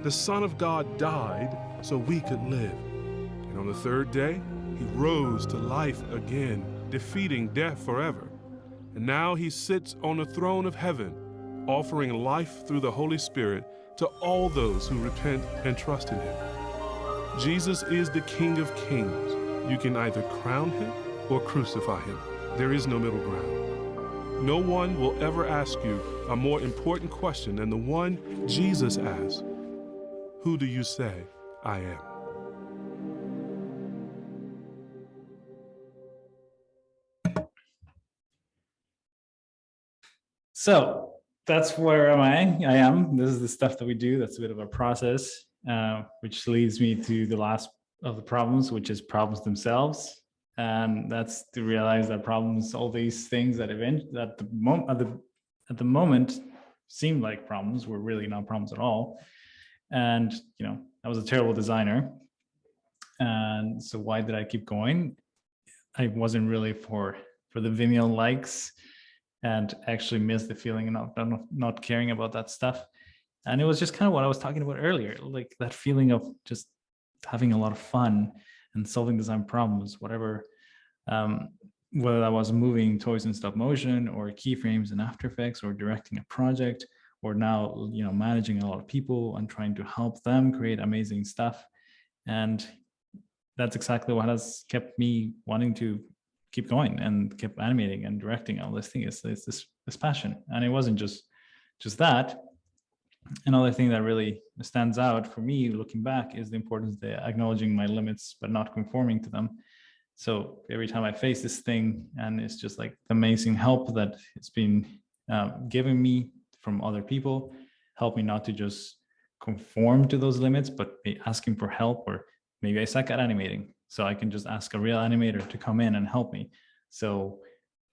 Speaker 7: The Son of God died so we could live. And on the third day, he rose to life again, defeating death forever. And now he sits on the throne of heaven, offering life through the Holy Spirit to all those who repent and trust in him. Jesus is the King of Kings. You can either crown him or crucify him. There is no middle ground. No one will ever ask you a more important question than the one Jesus asked. Who do you say I am?
Speaker 2: So that's where am I am. This is the stuff that we do. That's a bit of a process, which leads me to the last of the problems, which is problems themselves. And that's to realize that problems, all these things that at the moment seemed like problems, were really not problems at all. And I was a terrible designer. And so why did I keep going? I wasn't really for the Vimeo likes, and actually missed the feeling of not caring about that stuff. And it was just kind of what I was talking about earlier, like that feeling of just having a lot of fun and solving design problems, whatever, whether that was moving toys in stop motion or keyframes in After Effects or directing a project, or now, managing a lot of people and trying to help them create amazing stuff. And that's exactly what has kept me wanting to keep going and keep animating and directing all this thing. Is this passion. And it wasn't just that. Another thing that really stands out for me looking back is the importance of acknowledging my limits but not conforming to them. So every time I face this thing, and it's just like the amazing help that it's been given me from other people, help me not to just conform to those limits, but be asking for help. Or maybe I suck at animating, so I can just ask a real animator to come in and help me. So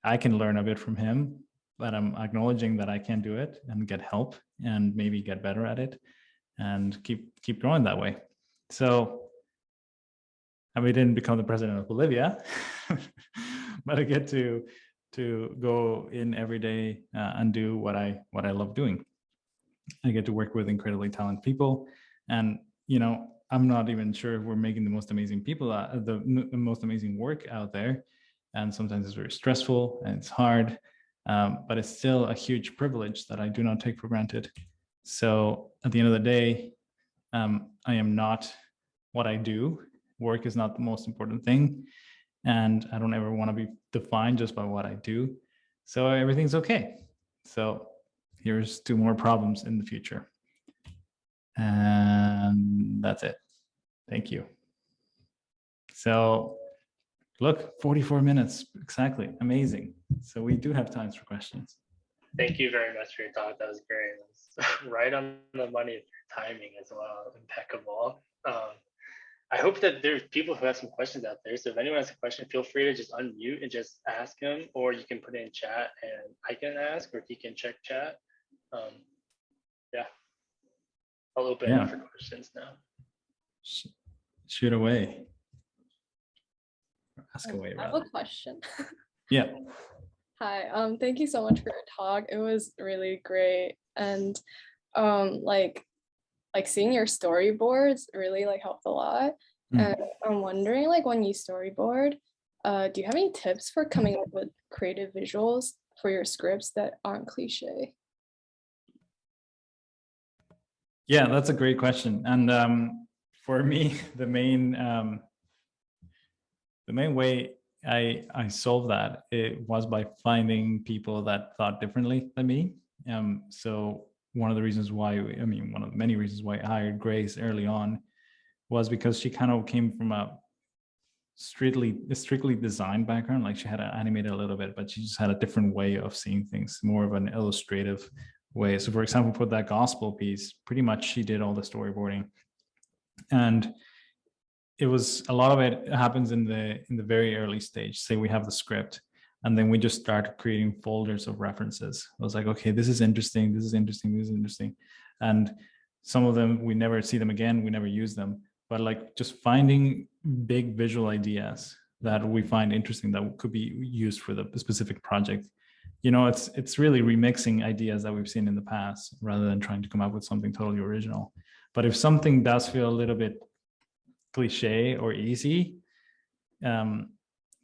Speaker 2: I can learn a bit from him, but I'm acknowledging that I can't do it and get help and maybe get better at it and keep growing that way. So I didn't become the president of Bolivia, but I get to go in every day and do what I love doing. I get to work with incredibly talented people, and I'm not even sure if we're making the most amazing people, the most amazing work out there. And sometimes it's very stressful and it's hard, but it's still a huge privilege that I do not take for granted. So at the end of the day, I am not what I do. Work is not the most important thing. And I don't ever want to be defined just by what I do. So everything's okay. So here's 2 more problems in the future. And that's it. Thank you. So look, 44 minutes, exactly, amazing. So we do have times for questions.
Speaker 1: Thank you very much for your talk. That was great. It was right on the money. Timing as well, impeccable. I hope that there's people who have some questions out there. So if anyone has a question, feel free to just unmute and just ask him, or you can put it in chat and I can ask, or he can check chat. Yeah, I'll open it up for questions now.
Speaker 2: Shoot away. Ask away.
Speaker 8: I have a question.
Speaker 2: Yeah.
Speaker 8: Hi. Thank you so much for your talk. It was really great, and like seeing your storyboards really helped a lot. And I'm wondering, when you storyboard, do you have any tips for coming up with creative visuals for your scripts that aren't cliche?
Speaker 2: Yeah, that's a great question. And for me, the main way I solved that, it was by finding people that thought differently than me. So one of the reasons why, one of the many reasons why I hired Grace early on was because she kind of came from a strictly design background. Like, she had animated a little bit, but she just had a different way of seeing things, more of an illustrative way. So for example, for that gospel piece, pretty much she did all the storyboarding. And it was, a lot of it happens in the very early stage. Say we have the script, and then we just start creating folders of references. I was like, okay, this is interesting, this is interesting, this is interesting. And some of them, we never see them again, we never use them. But just finding big visual ideas that we find interesting that could be used for the specific project. It's really remixing ideas that we've seen in the past rather than trying to come up with something totally original. But if something does feel a little bit cliche or easy,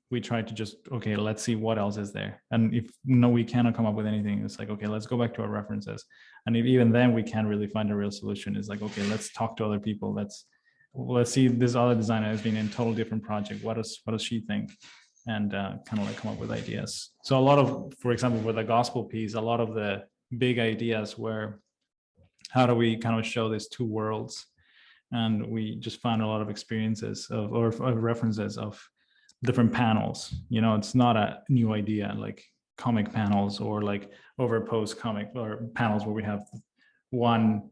Speaker 2: we try to just, okay, let's see what else is there. And if we cannot come up with anything, it's like, okay, let's go back to our references. And if even then we can't really find a real solution, it's like, okay, let's talk to other people. Let's see, this other designer has been in a total different project. What does she think? And kind of come up with ideas. So a lot of, for example, with the gospel piece, a lot of the big ideas were, how do we kind of show these 2 worlds? and we just found a lot of experiences of references of different panels. You know, it's not a new idea like comic panels or like overposed comic or panels where we have one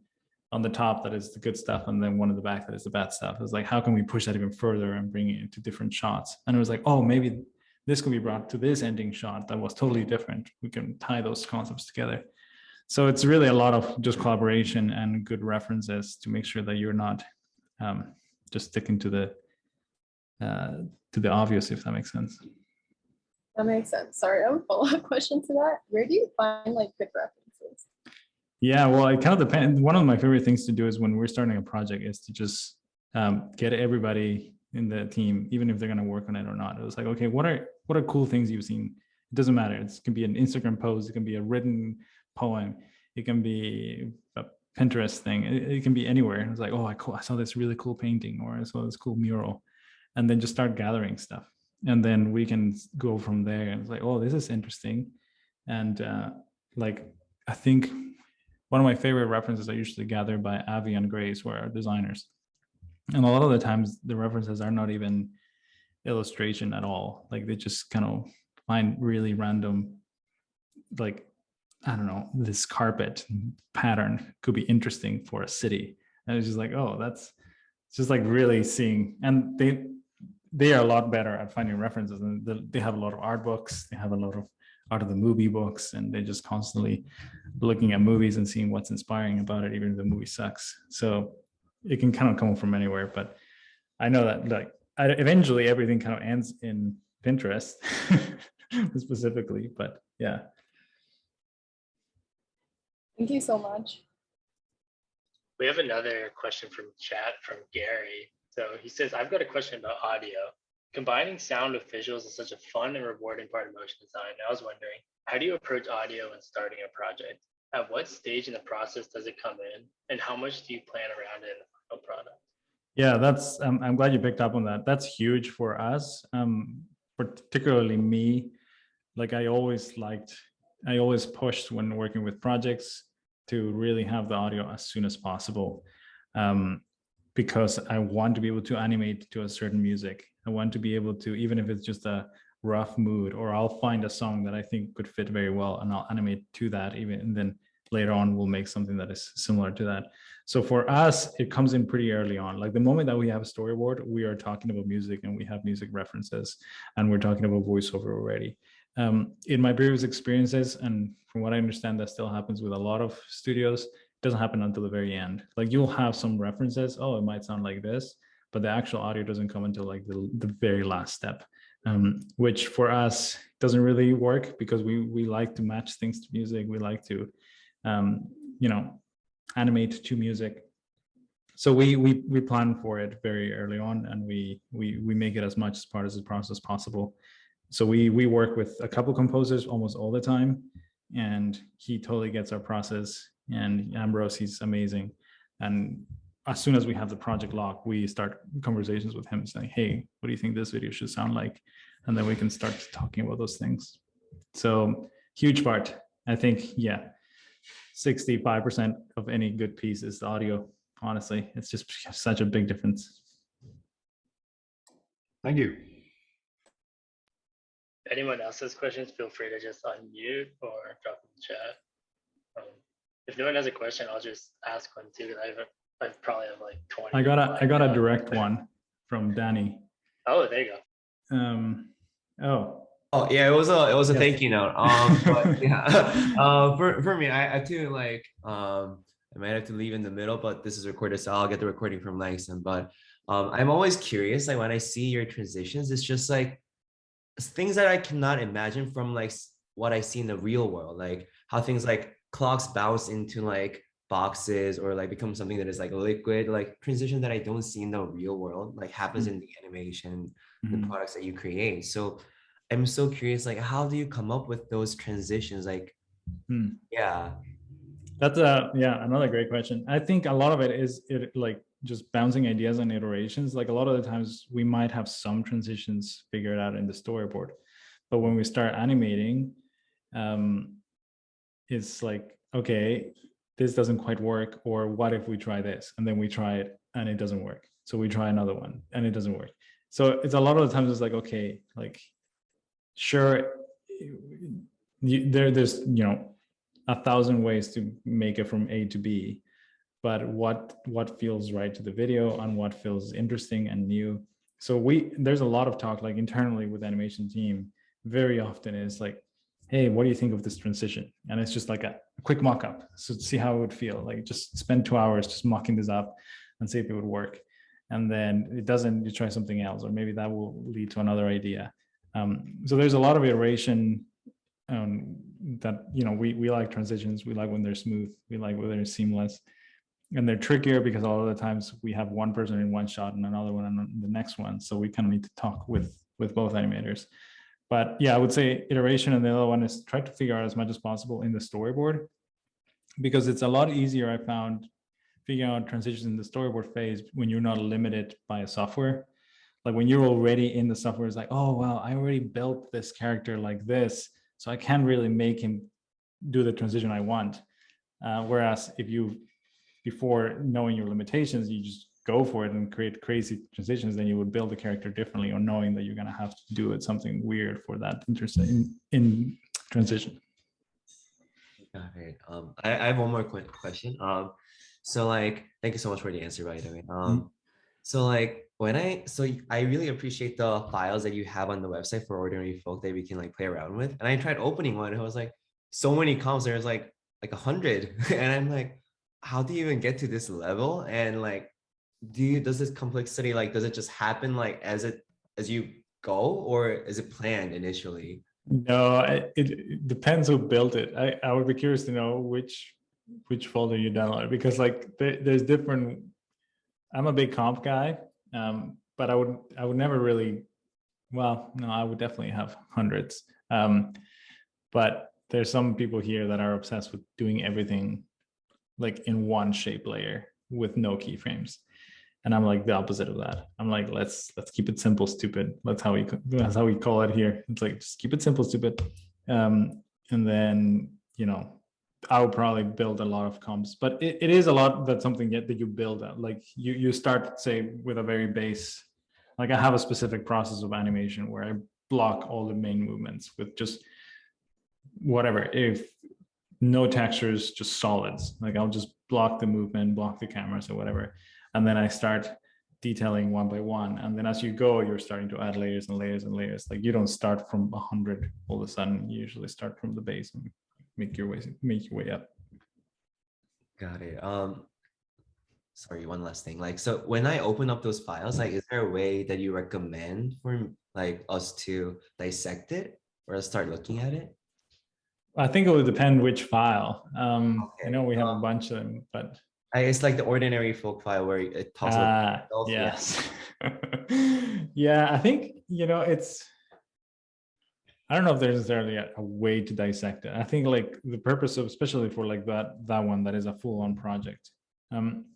Speaker 2: on the top that is the good stuff and then one in the back that is the bad stuff. It's like, how can we push that even further and bring it into different shots? And it was like, oh, maybe this could be brought to this ending shot that was totally different. We can tie those concepts together. So it's really a lot of just collaboration and good references to make sure that you're not just sticking to the obvious, if that makes sense.
Speaker 8: That makes sense. Sorry, I have a follow-up question to that. Where do you find like good references?
Speaker 2: Yeah, well, it kind of depends. One of my favorite things to do is when we're starting a project is to just get everybody in the team, even if they're going to work on it or not. It was like, okay, what are cool things you've seen? It doesn't matter. It can be an Instagram post. It can be a written poem. It can be a Pinterest thing. It can be anywhere. It's like, oh, I saw this really cool painting, or I saw this cool mural, and then just start gathering stuff. And then we can go from there. And it's like, oh, this is interesting. And like, I think one of my favorite references I usually gather by Avi and Grace were our designers. And a lot of the times the references are not even illustration at all. Like they just kind of find really random, like, I don't know, this carpet pattern could be interesting for a city. And it's just like, oh, that's just like really seeing. And they are a lot better at finding references, and they have a lot of art books. They have a lot of art of the movie books, and they're just constantly looking at movies and seeing what's inspiring about it, even if the movie sucks. So it can kind of come from anywhere, but I know that like eventually everything kind of ends in Pinterest specifically, but yeah.
Speaker 8: Thank you so much.
Speaker 1: We have another question from chat from Gary. So he says, I've got a question about audio. Combining sound with visuals is such a fun and rewarding part of motion design. I was wondering, how do you approach audio when starting a project? At what stage in the process does it come in? And how much do you plan around it in the final product?
Speaker 2: Yeah, that's, I'm glad you picked up on that. That's huge for us, particularly me. Like I always pushed when working with projects to really have the audio as soon as possible. Because I want to be able to animate to a certain music. I want to be able to, even if it's just a rough mood, or I'll find a song that I think could fit very well and I'll animate to that even, and then later on we'll make something that is similar to that. So for us, it comes in pretty early on. Like the moment that we have a storyboard, we are talking about music and we have music references and we're talking about voiceover already. In my previous experiences, and from what I understand, that still happens with a lot of studios, doesn't happen until the very end. Like you'll have some references, oh, it might sound like this, but the actual audio doesn't come until like the very last step, which for us doesn't really work because we like to match things to music. We like to, animate to music. So we plan for it very early on, and we make it as much as part of the process as possible. So we work with a couple composers almost all the time, and he totally gets our process. And Ambrose, he's amazing. And as soon as we have the project locked, we start conversations with him saying, hey, what do you think this video should sound like? And then we can start talking about those things. So huge part, I think, yeah, 65% of any good piece is the audio. Honestly, it's just such a big difference.
Speaker 9: Thank you.
Speaker 1: If anyone else has questions, feel free to just unmute or drop in the chat. If no one has a question, I'll just ask one too. I probably have like 20.
Speaker 2: I got a direct one from Danny.
Speaker 1: Oh, there you go.
Speaker 10: Oh yeah, it was a
Speaker 2: Yes.
Speaker 10: thank you note. But yeah, for me, I too like I might have to leave in the middle, but this is recorded, so I'll get the recording from Langston. But I'm always curious, like when I see your transitions, it's just like things that I cannot imagine from like what I see in the real world, like how things like clocks bounce into like boxes or like become something that is like liquid, like transition that I don't see in the real world, like happens in the animation, the products that you create. So I'm so curious, like how do you come up with those transitions? Like, yeah.
Speaker 2: That's another great question. I think a lot of it is like just bouncing ideas and iterations. Like a lot of the times we might have some transitions figured out in the storyboard, but when we start animating, it's like, okay, this doesn't quite work, or what if we try this, and then we try it and it doesn't work, so we try another one and it doesn't work. So it's a lot of the times it's like, okay, like sure, there's 1,000 ways to make it from A to B, but what feels right to the video and what feels interesting and new. So there's a lot of talk like internally with the animation team. Very often is like, hey, what do you think of this transition? And it's just like a quick mock-up, so see how it would feel. Like just spend 2 hours just mocking this up and see if it would work. And then it doesn't, you try something else, or maybe that will lead to another idea. So there's a lot of iteration that, we like transitions. We like when they're smooth. We like when they're seamless. And they're trickier because a lot of the times we have one person in one shot and another one in the next one. So we kind of need to talk with both animators. But yeah, I would say iteration, and the other one is try to figure out as much as possible in the storyboard, because it's a lot easier, I found, figuring out transitions in the storyboard phase when you're not limited by a software. Like when you're already in the software, it's like, oh, wow, I already built this character like this, so I can't really make him do the transition I want. Whereas if you, before knowing your limitations, you just go for it and create crazy transitions, then you would build the character differently, or knowing that you're going to have to do it something weird for that in transition.
Speaker 10: Got it. I have one more question. So like, thank you so much for the answer, by the way. So like I really appreciate the files that you have on the website for ordinary folk that we can like play around with. And I tried opening one, and it was like so many comps. There's like 100, and I'm like, how do you even get to this level? And like, does this complexity, like, does it just happen like as you go, or is it planned initially?
Speaker 2: No, it depends who built it. I would be curious to know which folder you download, because like there's different. I'm a big comp guy, but I would never really. Well, no, I would definitely have hundreds. But there's some people here that are obsessed with doing everything like in one shape layer with no keyframes. And I'm like the opposite of that. I'm like, let's keep it simple, stupid. That's how we call it here. It's like, just keep it simple, stupid. And then, I would probably build a lot of comps, but it is a lot that's something that you build out. Like you start, say, with a very base, like I have a specific process of animation where I block all the main movements with just whatever. If no textures, just solids. Like I'll just block the movement, block the cameras or whatever. And then I start detailing one by one. And then as you go, you're starting to add layers and layers and layers. Like you don't start from 100 all of a sudden. You usually start from the base and make your way up.
Speaker 10: Got it. Sorry, one last thing. Like, so when I open up those files, like, is there a way that you recommend for like us to dissect it or start looking at it?
Speaker 2: I think it would depend which file.
Speaker 10: Okay.
Speaker 2: I know we have a bunch of them, but
Speaker 10: it's like the ordinary folk file where it talks about itself.
Speaker 2: Yes. Yeah, I think it's, I don't know if there's necessarily a way to dissect it. I think like the purpose of, especially for like that one that is a full-on project,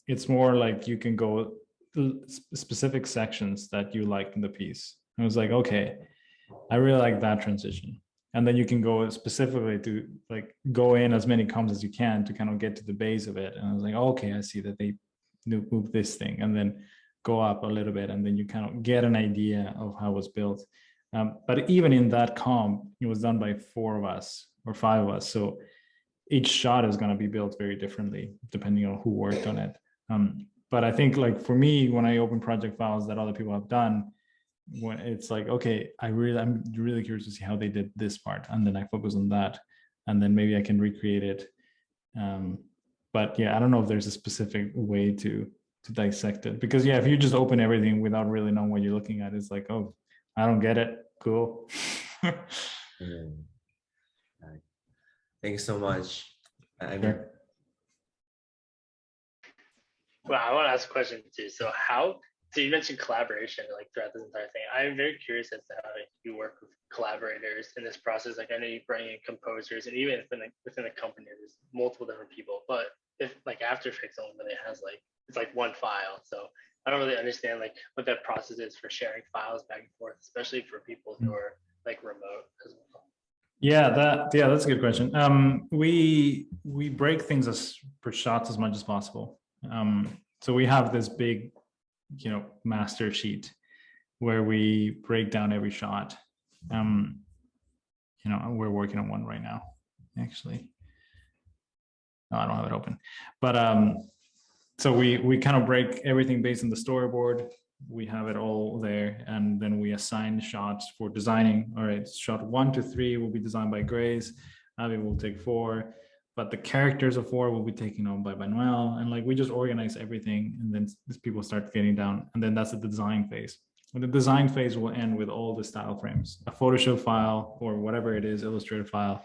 Speaker 2: it's more like you can go specific sections that you like in the piece. I was like, okay, I really like that transition. And then you can go specifically to like go in as many comps as you can to kind of get to the base of it. And I was like, okay, I see that they move this thing, and then go up a little bit, and then you kind of get an idea of how it was built. But even in that comp, it was done by 4 of us or 5 of us. So each shot is going to be built very differently depending on who worked on it. But I think like for me, when I open project files that other people have done, when it's like, okay, I'm really curious to see how they did this part, and then I focus on that, and then maybe I can recreate it. But yeah, I don't know if there's a specific way to dissect it, because yeah, if you just open everything without really knowing what you're looking at, it's like, oh, I don't get it. Cool.
Speaker 10: Thanks so much.
Speaker 2: Sure.
Speaker 1: Well, I want to ask a question too. So you mentioned collaboration like throughout this entire thing. I'm very curious as to how you work with collaborators in this process. Like I know you bring in composers, and even within the company, there's multiple different people. But if like After Effects only has like, it's like one file. So I don't really understand like what that process is for sharing files back and forth, especially for people who are like remote as well.
Speaker 2: Yeah, that's a good question. We break things as for shots as much as possible. So we have this big, master sheet where we break down every shot. We're working on one right now, actually. No, I don't have it open, but so we kind of break everything based on the storyboard. We have it all there, and then we assign shots for designing. All right, shot 1 to 3 will be designed by Grace. Abby will take 4, but the characters of 4 will be taken on by Manuel, and like we just organize everything, and then people start getting down, and then that's the design phase. And the design phase will end with all the style frames, a Photoshop file or whatever it is, Illustrator file,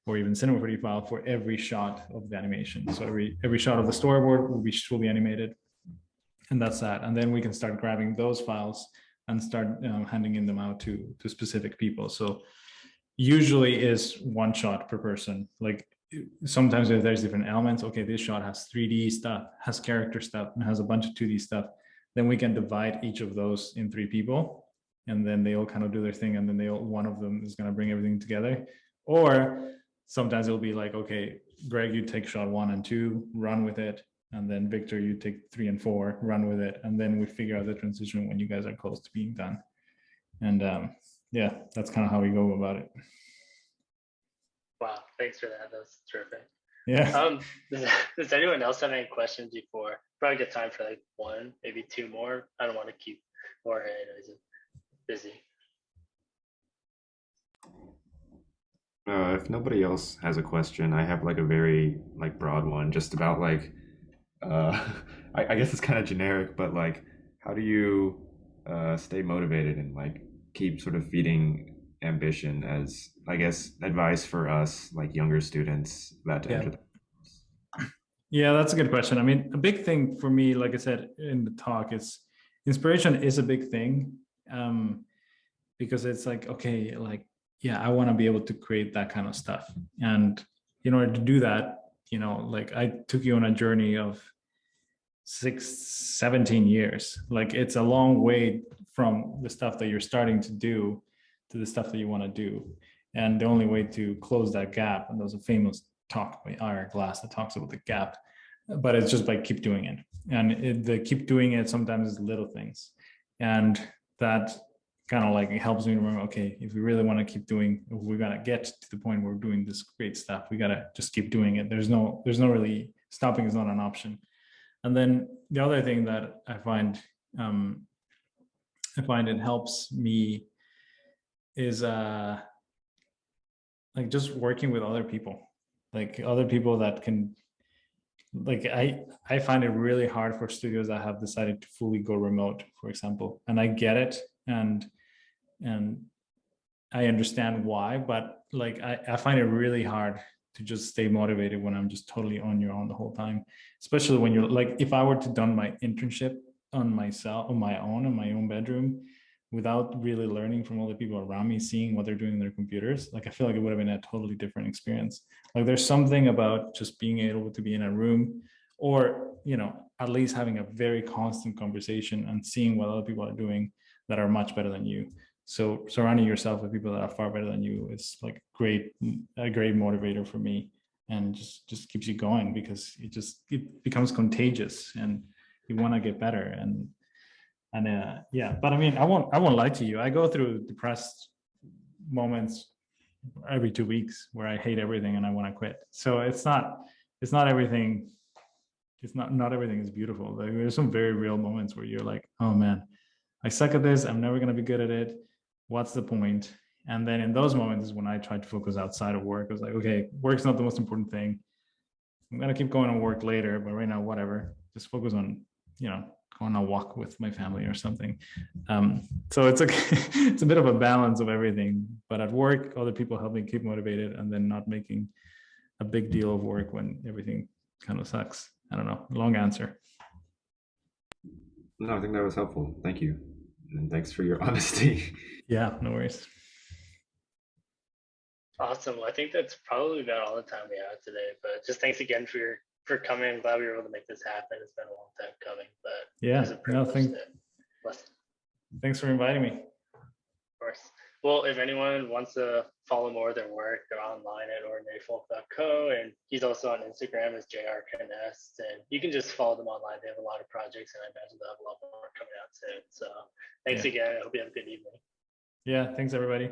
Speaker 2: or even Cinema 4D file for every shot of the animation. So every shot of the storyboard will be fully animated, and that's that. And then we can start grabbing those files and start handing them out to specific people. So usually is 1 shot per person. Like sometimes if there's different elements, okay, this shot has 3D stuff, has character stuff, and has a bunch of 2D stuff, then we can divide each of those in 3 people, and then they all kind of do their thing, and then one of them is going to bring everything together. Or sometimes it'll be like, okay, Greg, you take shot 1 and 2, run with it. And then Victor, you take 3 and 4, run with it. And then we figure out the transition when you guys are close to being done. And yeah, that's kind of how we go about it.
Speaker 1: Wow, thanks for that. That was terrific.
Speaker 2: Yeah.
Speaker 1: Does anyone else have any questions before? Probably get time for like 1, maybe 2 more. I don't want to keep Jorge busy.
Speaker 9: If nobody else has a question, I have like a very like broad one, just about like, I guess it's kind of generic, but like, how do you stay motivated and like keep sort of feeding ambition as, I guess, advice for us like younger students about to enter the course?
Speaker 2: Yeah, that's a good question. I mean, a big thing for me, like I said in the talk, is inspiration is a big thing, because it's like, okay, like, yeah, I want to be able to create that kind of stuff. And in order to do that, like I took you on a journey of 17 years. Like it's a long way from the stuff that you're starting to do to the stuff that you want to do. And the only way to close that gap, and there's a famous talk by Ira Glass that talks about the gap, but it's just by keep doing it. And the keep doing it sometimes is little things. And that kind of like it helps me remember, okay, if we really want to keep doing, if we're gonna get to the point where we're doing this great stuff, we gotta just keep doing it. There's no really, stopping is not an option. And then the other thing that I find it helps me is like just working with other people, like other people that can, like I find it really hard for studios that have decided to fully go remote, for example, and I get it, and I understand why, but like I find it really hard to just stay motivated when I'm just totally on your own the whole time, especially when you're like, if I were to done my internship on myself, on my own, in my own bedroom, without really learning from all the people around me, seeing what they're doing in their computers, like I feel like it would have been a totally different experience. Like there's something about just being able to be in a room, or at least having a very constant conversation and seeing what other people are doing that are much better than you. So surrounding yourself with people that are far better than you is like a great motivator for me, and just keeps you going, because it becomes contagious and you want to get better. And yeah, but I mean, I won't lie to you. I go through depressed moments every 2 weeks where I hate everything and I want to quit. So it's not everything. It's not everything is beautiful. Like, there's some very real moments where you're like, oh man, I suck at this. I'm never going to be good at it. What's the point? And then in those moments is when I try to focus outside of work. I was like, okay, work's not the most important thing. I'm going to keep going on work later, but right now, whatever, just focus on, going on a walk with my family or something. So it's it's a bit of a balance of everything, but at work, other people help me keep motivated, and then not making a big deal of work when everything kind of sucks. I don't know, long answer.
Speaker 9: No, I think that was helpful. Thank you. And thanks for your honesty.
Speaker 2: Yeah, no worries.
Speaker 1: Awesome. Well, I think that's probably about all the time we have today, but just thanks again for coming. I'm glad we were able to make this happen. It's been a long time coming, but
Speaker 2: yeah,
Speaker 1: it was a privilege.
Speaker 2: Thanks for inviting me.
Speaker 1: Of course. Well, if anyone wants to follow more of their work, they're online at ordinaryfolk.co, and he's also on Instagram as JR and you can just follow them online. They have a lot of projects, and I imagine they'll have a lot more coming out soon. So thanks again. I hope you have a good evening.
Speaker 2: Yeah, thanks everybody.